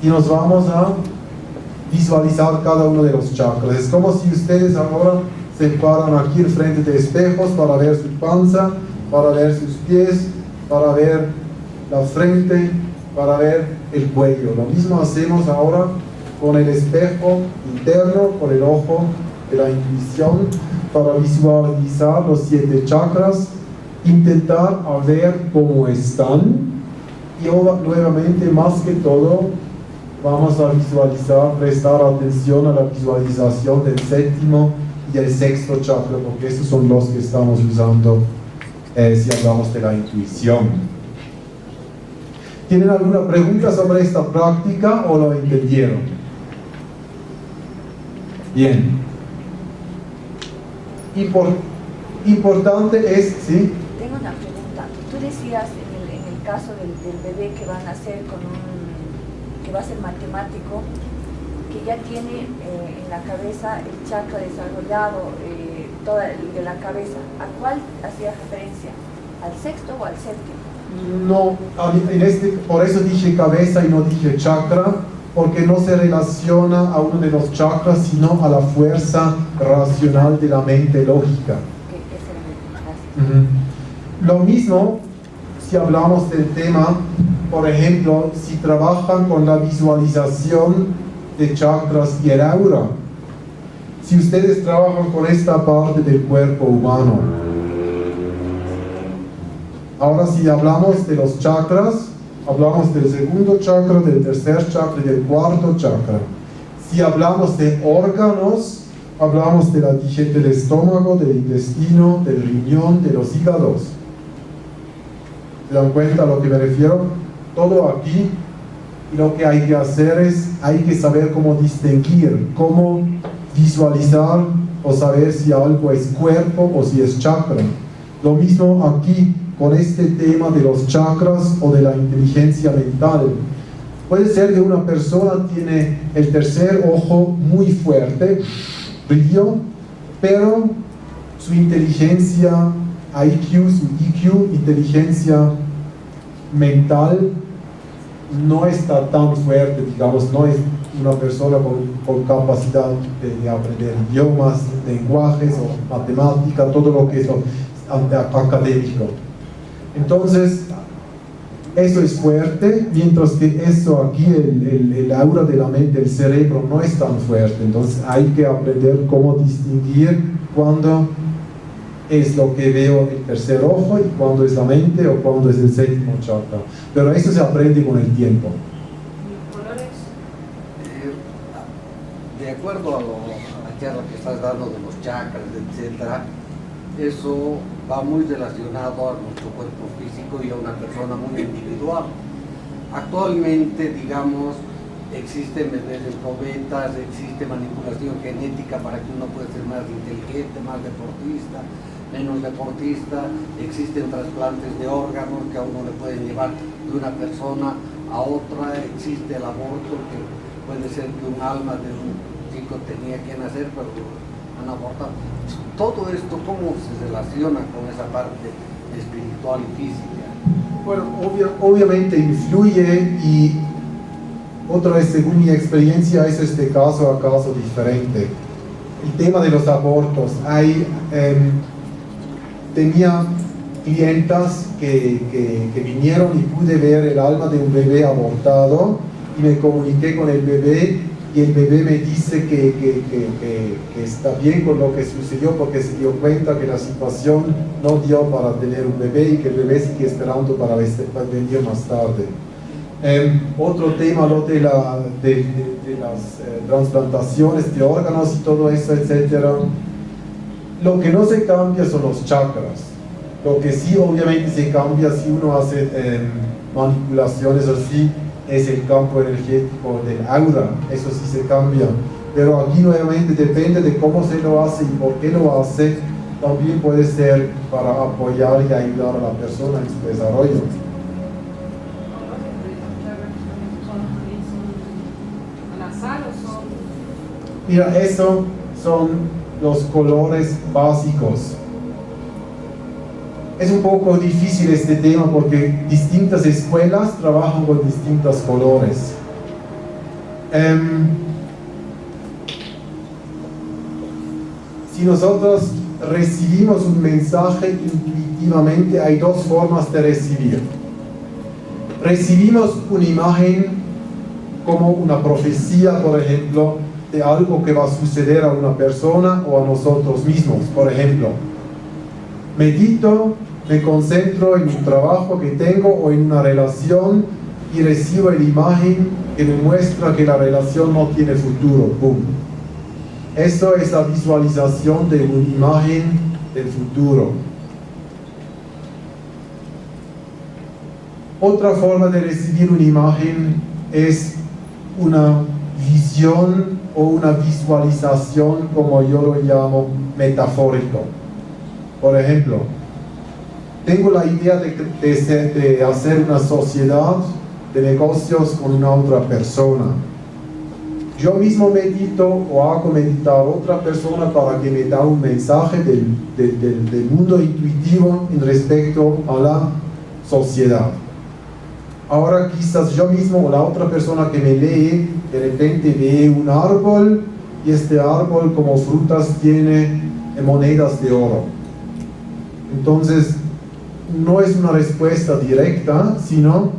y nos vamos a visualizar cada uno de los chakras. Es como si ustedes ahora se paran aquí en frente de espejos para ver su panza, para ver sus pies, para ver la frente, para ver el cuello. Lo mismo hacemos ahora con el espejo interno, con el ojo de la intuición, para visualizar los 7 chakras, intentar a ver cómo están, y nuevamente, más que todo, vamos a visualizar, prestar atención a la visualización del 7º y el 6º chakra, porque estos son los que estamos usando si hablamos de la intuición. ¿Tienen alguna pregunta sobre esta práctica o lo entendieron? Bien. Importante es, ¿sí? Tengo una pregunta. Tú decías en el caso del bebé que va a nacer que va a ser matemático, que ya tiene en la cabeza el chakra desarrollado, de la cabeza, ¿a cuál hacía referencia? ¿Al sexto o al séptimo? No, por eso dije cabeza y no dije chakra, porque no se relaciona a uno de los chakras, sino a la fuerza racional de la mente lógica. Que es el gracias. Lo mismo si hablamos del tema, por ejemplo, si trabajan con la visualización de chakras y el aura. Si ustedes trabajan con esta parte del cuerpo humano. Ahora si hablamos de los chakras, hablamos del segundo chakra, del tercer chakra y del cuarto chakra. Si hablamos de órganos, hablamos de la digestión del estómago, del intestino, del riñón, de los hígados. ¿Se dan cuenta a lo que me refiero? Todo aquí, y lo que hay que hacer es, hay que saber cómo distinguir, cómo visualizar o saber si algo es cuerpo o si es chakra. Lo mismo aquí con este tema de los chakras o de la inteligencia mental. Puede ser que una persona tiene el tercer ojo muy fuerte, brillo, pero su inteligencia IQ, su IQ, inteligencia mental, no está tan fuerte, digamos, no es una persona con capacidad de aprender idiomas, lenguajes o matemática, todo lo que es académico. Entonces, eso es fuerte, mientras que eso aquí, el aura de la mente, el cerebro, no es tan fuerte. Entonces hay que aprender cómo distinguir cuándo es lo que veo el tercer ojo y cuándo es la mente o cuándo es el séptimo chakra. Pero eso se aprende con el tiempo. De acuerdo a la charla que estás dando de los chakras, etcétera, eso va muy relacionado a nuestro cuerpo físico y a una persona muy individual. Actualmente, digamos, existen bebés en probetas, existe manipulación genética para que uno pueda ser más inteligente, más deportista, menos deportista, existen trasplantes de órganos que a uno le pueden llevar de una persona a otra, existe el aborto, que puede ser que un alma de un chico tenía que nacer, pero han abortado. Todo esto, ¿cómo se relaciona con esa parte espiritual y física? Bueno, obviamente influye, y otra vez, según mi experiencia, eso es de caso a caso diferente. El tema de los abortos, tenía clientas que vinieron y pude ver el alma de un bebé abortado y me comuniqué con el bebé y el bebé me dice que está bien con lo que sucedió porque se dio cuenta que la situación no dio para tener un bebé y que el bebé sigue esperando para venir más tarde. Otro tema, lo de las transplantaciones de órganos y todo eso, etcétera. Lo que no se cambia son los chakras. Lo que sí obviamente se cambia si uno hace manipulaciones así es el campo energético del aura, eso sí se cambia. Pero aquí nuevamente depende de cómo se lo hace y por qué lo hace. También puede ser para apoyar y ayudar a la persona en su desarrollo. Mira, eso son los colores básicos. Es un poco difícil este tema porque distintas escuelas trabajan con distintos colores. Si nosotros recibimos un mensaje intuitivamente, hay dos formas de recibir. Recibimos una imagen como una profecía, por ejemplo, de algo que va a suceder a una persona o a nosotros mismos. Por ejemplo, medito, me concentro en un trabajo que tengo o en una relación y recibo la imagen que me muestra que la relación no tiene futuro. ¡Pum! Eso es la visualización de una imagen del futuro. Otra forma de recibir una imagen es una visión o una visualización, como yo lo llamo, metafórico. Por ejemplo, tengo la idea de hacer una sociedad de negocios con una otra persona. yo mismo medito o hago meditar a otra persona para que me da un mensaje del mundo intuitivo en respecto a la sociedad. Ahora quizás yo mismo o la otra persona que me lee, de repente ve un árbol y este árbol como frutas tiene monedas de oro. Entonces, no es una respuesta directa, sino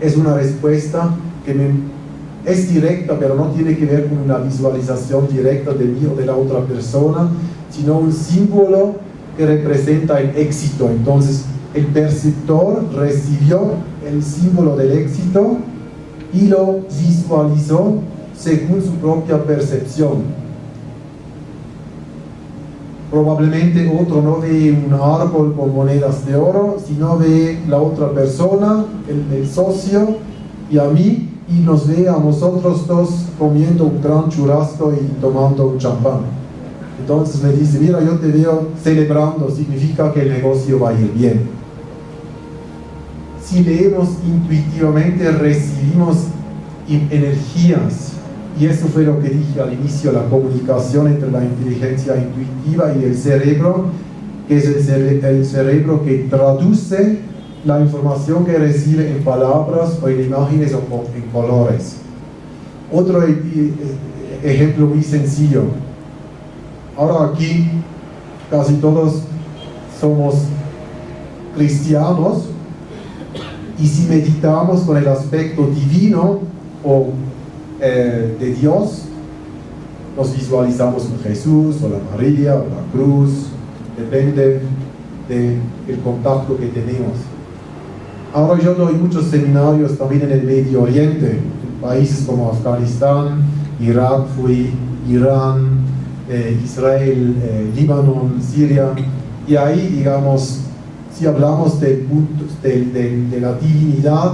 es una respuesta que es directa, pero no tiene que ver con una visualización directa de mí o de la otra persona, sino un símbolo que representa el éxito. Entonces, el perceptor recibió el símbolo del éxito y lo visualizó según su propia percepción. Probablemente otro no ve un árbol con monedas de oro, sino ve la otra persona, el socio, y a mí, y nos ve a nosotros dos comiendo un gran churrasco y tomando un champán. Entonces me dice, mira, yo te veo celebrando, significa que el negocio va a ir bien. Si leemos intuitivamente, recibimos energías. Y eso fue lo que dije al inicio, la comunicación entre la inteligencia intuitiva y el cerebro, que es el cerebro que traduce la información que recibe en palabras o en imágenes o en colores. Otro ejemplo muy sencillo. Ahora aquí casi todos somos cristianos, y si meditamos con el aspecto divino o de Dios, nos visualizamos con Jesús o la María o la cruz, depende del contacto que tenemos. Ahora yo doy muchos seminarios también en el Medio Oriente, en países como Afganistán, Irak, Irán, Israel, Líbano, Siria, y ahí, digamos, si hablamos de la divinidad,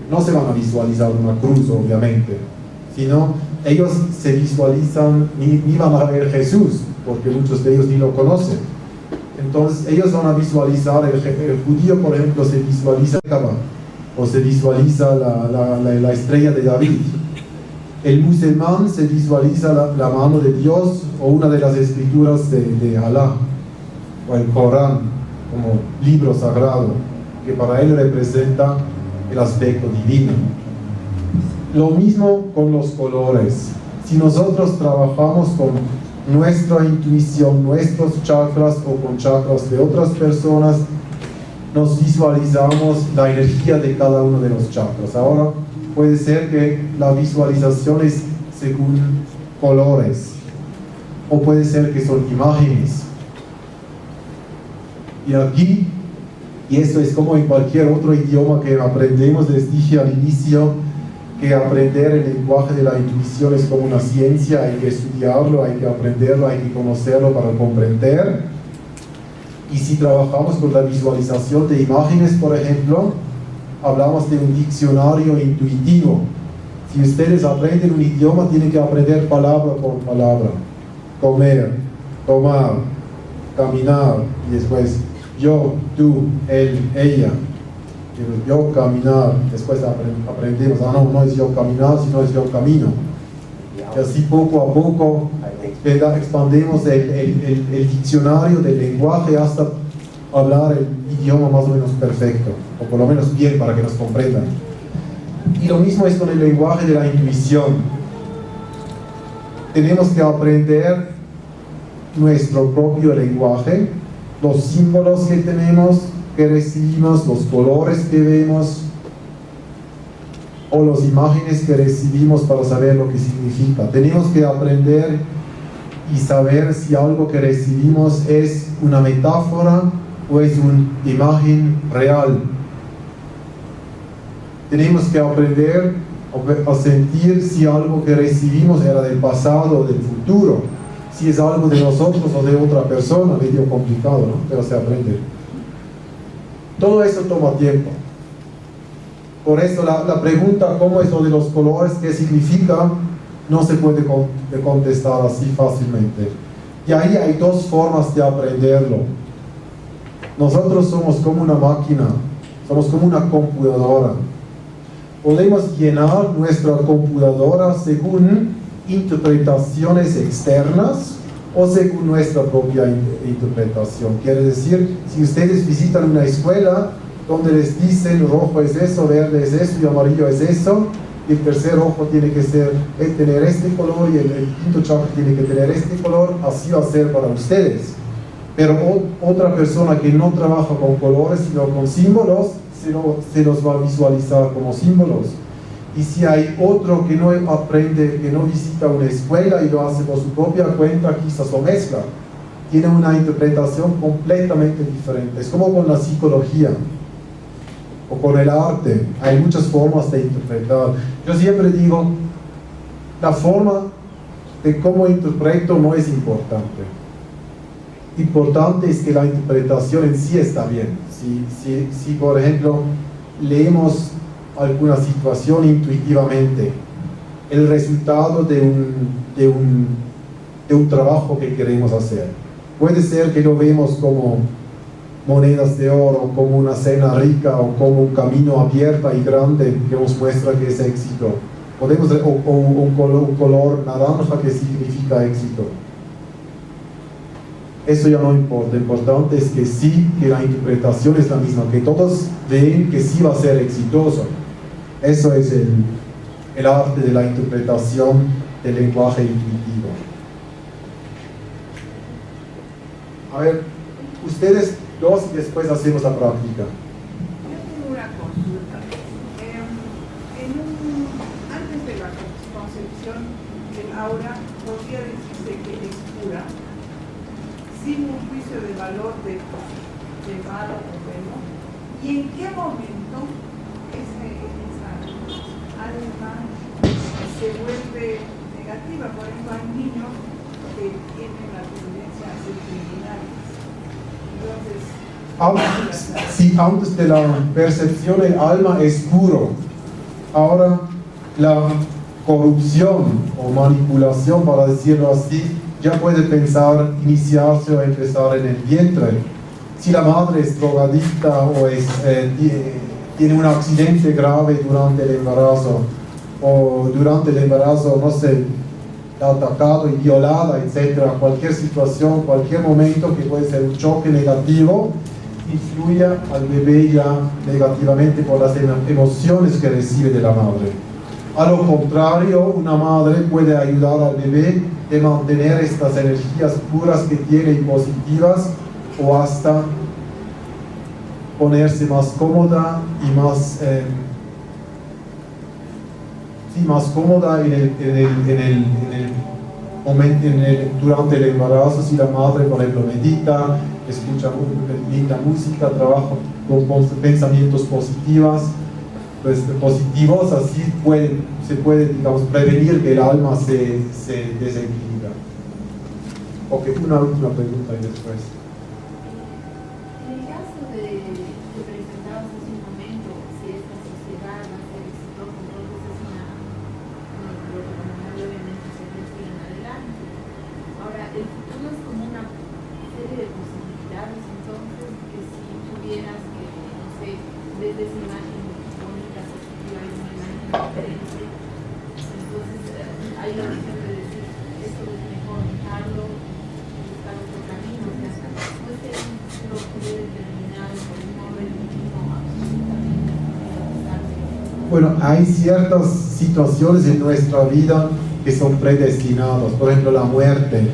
no se van a visualizar una cruz, obviamente, sino ellos se visualizan, ni van a ver Jesús, porque muchos de ellos ni lo conocen. Entonces ellos van a visualizar, el judío, por ejemplo, se visualiza o se visualiza la estrella de David. El musulmán se visualiza la mano de Dios o una de las escrituras de Alá, o el Corán, como libro sagrado, que para él representa el aspecto divino. Lo mismo con los colores. Si nosotros trabajamos con nuestra intuición, nuestros chakras o con chakras de otras personas, nos visualizamos la energía de cada uno de los chakras. Ahora puede ser que la visualización es según colores, o puede ser que son imágenes. Y aquí, y esto es como en cualquier otro idioma que aprendemos, les dije al inicio que aprender el lenguaje de la intuición es como una ciencia, hay que estudiarlo, hay que aprenderlo, hay que conocerlo para comprender. Y si trabajamos con la visualización de imágenes, por ejemplo, hablamos de un diccionario intuitivo. Si ustedes aprenden un idioma, tienen que aprender palabra por palabra. Comer, tomar, caminar, y después yo, tú, él, ella. Yo caminar, después aprendemos, no es yo caminar, sino es yo camino. Y así poco a poco expandemos el diccionario del lenguaje hasta hablar el idioma más o menos perfecto, o por lo menos bien para que nos comprendan. Y lo mismo es con el lenguaje de la intuición. Tenemos que aprender nuestro propio lenguaje, los símbolos que tenemos, que recibimos, los colores que vemos, o las imágenes que recibimos para saber lo que significa. Tenemos que aprender y saber si algo que recibimos es una metáfora o es una imagen real. Tenemos que aprender a sentir si algo que recibimos era del pasado o del futuro, si es algo de nosotros o de otra persona, medio complicado, ¿no? Pero se aprende. Todo eso toma tiempo. Por eso la pregunta, ¿cómo es lo de los colores? ¿Qué significa? No se puede contestar así fácilmente. Y ahí hay dos formas de aprenderlo. Nosotros somos como una máquina, somos como una computadora. Podemos llenar nuestra computadora según interpretaciones externas o según nuestra propia interpretación. Quiere decir, si ustedes visitan una escuela donde les dicen rojo es eso, verde es eso y amarillo es eso, y el tercer ojo tiene que tener este color y el quinto chakra tiene que tener este color, así va a ser para ustedes. Pero otra persona que no trabaja con colores sino con símbolos, se los va a visualizar como símbolos. Y si hay otro que no aprende, que no visita una escuela y lo hace por su propia cuenta, quizás lo mezcla. Tiene una interpretación completamente diferente. Es como con la psicología o con el arte. Hay muchas formas de interpretar. Yo siempre digo, la forma de cómo interpreto no es importante. Importante es que la interpretación en sí está bien. Si por ejemplo, leemos alguna situación intuitivamente, el resultado de un trabajo que queremos hacer. Puede ser que lo vemos como monedas de oro, como una cena rica o como un camino abierto y grande que nos muestra que es éxito. Podemos o un color naranja que significa éxito. Eso ya no importa, lo importante es que sí, que la interpretación es la misma, que todos ven que sí va a ser exitoso. Eso es el arte de la interpretación del lenguaje intuitivo. A ver, ustedes dos y después hacemos la práctica. Yo tengo una consulta. Antes de la concepción del aura, podría decirse que es pura, sin un juicio de valor de malo o bueno. ¿Y en qué momento esa alma se vuelve negativa? Por ejemplo, hay niños que tienen la tendencia a ser criminales. Entonces, si antes de la percepción el alma es puro, ahora la corrupción o manipulación, para decirlo así, ya puede pensar iniciarse o empezar en el vientre. Si la madre es drogadicta o tiene un accidente grave durante el embarazo, o durante el embarazo, no sé, atacado y violada, etc. Cualquier situación, cualquier momento que puede ser un choque negativo, influye al bebé ya negativamente por las emociones que recibe de la madre. A lo contrario, una madre puede ayudar al bebé de mantener estas energías puras que tiene y positivas, o hasta ponerse más cómoda y más cómoda durante el embarazo. Si la madre, por ejemplo, medita, escucha linda música, trabaja con pensamientos positivos, así se puede, digamos, prevenir que el alma se desequilibra. Ok, una última pregunta y después. En el caso de que presentabas hace un momento, si esta sociedad va a ser exitosa, entonces es lo recomendable obviamente siempre sigan adelante. Ahora, el futuro es como una serie de posibilidades, entonces, que si tuvieras que, no sé, desde esa imagen bonita, positiva, hay una imagen diferente, entonces hay la opción de decir, esto es mejor dejarlo, buscar otro camino, o sea, después de lo que determinado por un orden mínimo absolutamente necesario. Bueno, hay ciertas situaciones en nuestra vida que son predestinadas, por ejemplo la muerte,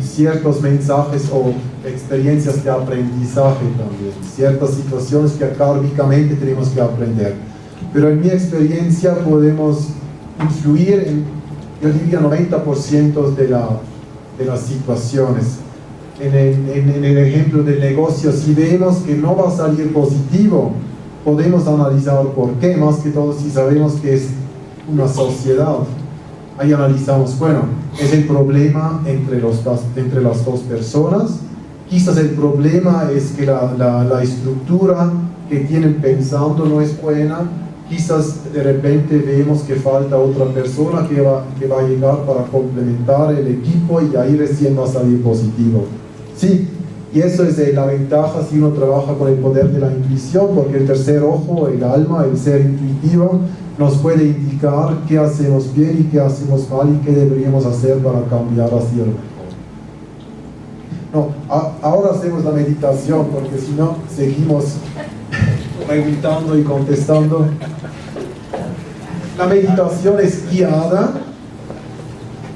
ciertos mensajes o experiencias de aprendizaje también, ciertas situaciones que kármicamente tenemos que aprender. Pero en mi experiencia podemos influir en, yo diría, 90% de las situaciones. En el ejemplo del negocio, si vemos que no va a salir positivo, podemos analizar por qué, más que todo si sabemos que es una sociedad. Ahí analizamos, bueno, es el problema entre las dos personas. Quizás el problema es que la estructura que tienen pensando no es buena. Quizás de repente vemos que falta otra persona que va a llegar para complementar el equipo y ahí recién va a salir positivo. Sí, Y eso es la ventaja si uno trabaja con el poder de la intuición, porque el tercer ojo, el alma, el ser intuitivo, nos puede indicar qué hacemos bien y qué hacemos mal y qué deberíamos hacer para cambiar hacia lo mejor. No, ahora hacemos la meditación, porque si no, seguimos preguntando y contestando. La meditación es guiada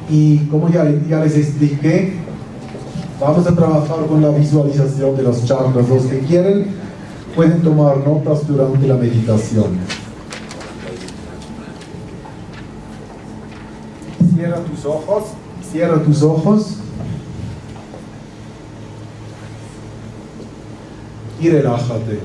y como ya les expliqué, vamos a trabajar con la visualización de los chakras. Los que quieren pueden tomar notas durante la meditación. Cierra tus ojos y relájate.